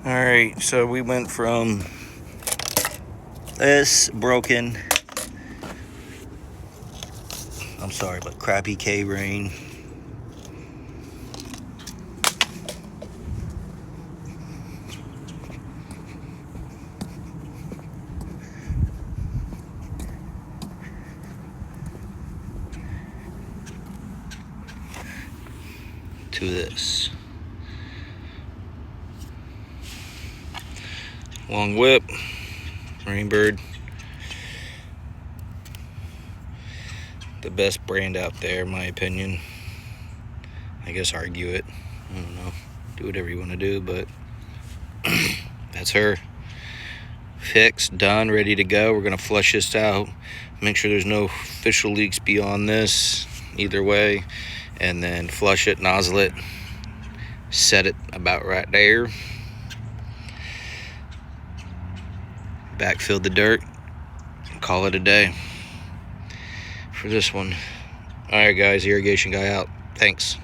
Alright, so we went from this broken, I'm sorry, but crappy K-ring, to this. Long whip, Rainbird. The best brand out there, in my opinion. I guess argue it. I don't know. Do whatever you want to do, but that's her. Fixed, done, ready to go. We're going to flush this out. Make sure there's no official leaks beyond this, either way. And then flush it, nozzle it. Set it about right there. Backfill the dirt. Call it a day for this one. Alright guys, irrigation guy out. Thanks.